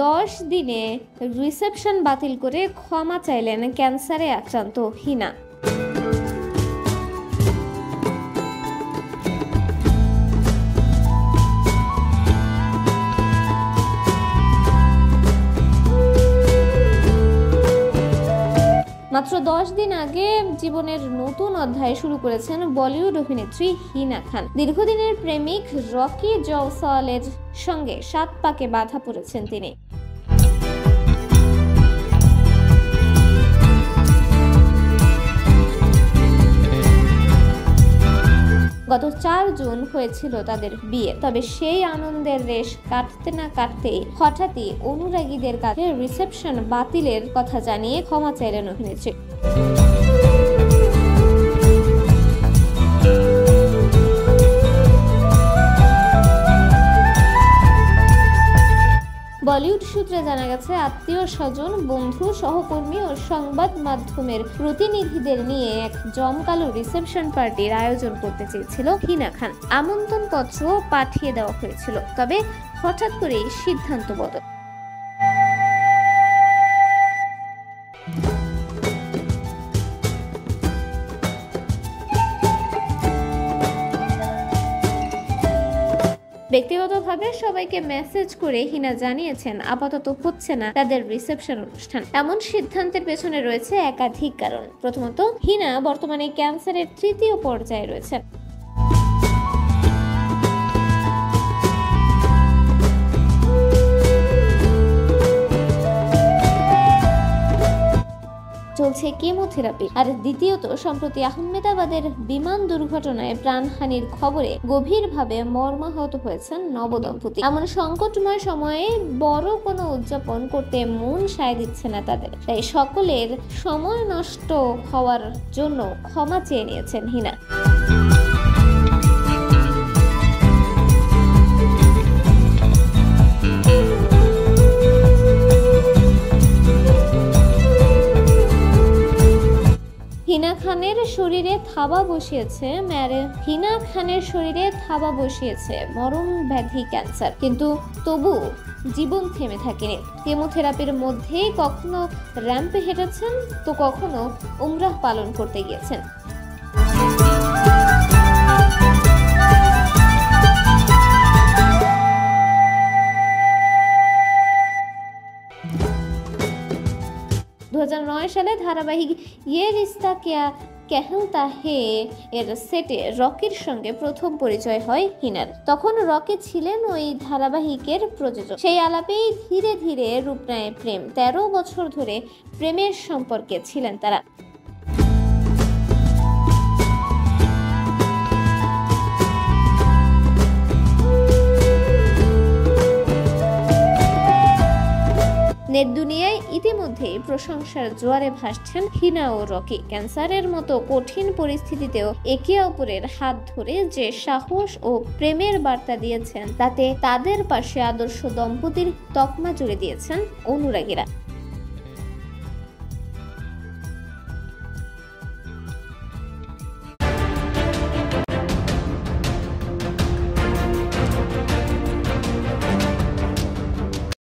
10 দিনে রিসেপশন বাতিল করে ক্ষমা চাইলেন ক্যান্সারে আক্রান্ত হিনা। মাত্র 10 দিন আগে জীবনের নতুন অধ্যায় শুরু করেছেন বলিউড অভিনেত্রী হিনা খান। দীর্ঘদিনের প্রেমিক রকি জয়সওয়ালের সঙ্গে 7 পাকে বাধা পড়েছেন তিনি। গত 4 জুন হয়েছিল তাদের বিয়ে। তবে সেই আনন্দের রেশ কাটতে না কাটতেই হঠাৎই অনুরাগীদের কাছে রিসেপশন বাতিলের কথা জানিয়ে ক্ষমা চাইলেন অভিনেত্রী। বলিউড সূত্রে জানা গেছে, আত্মীয় স্বজন, বন্ধু, সহকর্মী ও সংবাদ মাধ্যমের প্রতিনিধিদের নিয়ে এক জমকালো রিসেপশন পার্টির আয়োজন করতে চেয়েছিল হিনা খান। আমন্ত্রণ পত্র পাঠিয়ে দেওয়া হয়েছিল, তবে হঠাৎ করেই সিদ্ধান্ত বদল। ব্যক্তিগতভাবে সবাইকে মেসেজ করে হিনা জানিয়েছেন আপাতত হচ্ছে না তাদের রিসেপশন অনুষ্ঠান। এমন সিদ্ধান্তের পেছনে রয়েছে একাধিক কারণ। প্রথমত, হিনা বর্তমানে ক্যান্সারের 3য় পর্যায়ে রয়েছেন। চলছে কেমোথেরাপি। আর দ্বিতীয়ত, সম্প্রতি আহমেদাবাদের বিমান দুর্ঘটনায় প্রাণহানির খবরে গভীরভাবে মর্মাহত হয়েছেন নবদম্পতি। এমন সংকটময় সময়ে বড় কোনো উদযাপন করতে মন সায় দিচ্ছে না তাদের। তাই সকলের সময় নষ্ট হওয়ার জন্য ক্ষমা চেয়ে নিয়েছেন হিনা। হিনা খানের শরীরে থাবা বসিয়েছে মরণ ব্যাধি ক্যান্সার, কিন্তু তবু জীবন থেমে থাকেনি। কেমোথেরাপির মধ্যেই কখনো র্যাম্পে হেঁটেছেন, তো কখনো উমরাহ পালন করতে গিয়েছেন। সালে ধারাবাহিক ইয়ে রিস্তা ক্যা কেহলতা হে এর সেটে রকির সঙ্গে প্রথম পরিচয় হয় হিনার। তখন রকি ছিলেন ওই ধারাবাহিকের প্রযোজক। সেই আলাপেই ধীরে ধীরে রূপ নেয় প্রেম। 13 বছর ধরে প্রেমের সম্পর্কে ছিলেন তারা। নেট দুনিয়ায় ইতিমধ্যেই প্রশংসার জোয়ারে ভাসছেন হিনা ও রকি। ক্যান্সারের মতো কঠিন পরিস্থিতিতেও একে অপরের হাত ধরে যে সাহস ও প্রেমের বার্তা দিয়েছেন, তাতে তাদের পাশে আদর্শ দম্পতির তকমা জুড়ে দিয়েছেন অনুরাগীরা।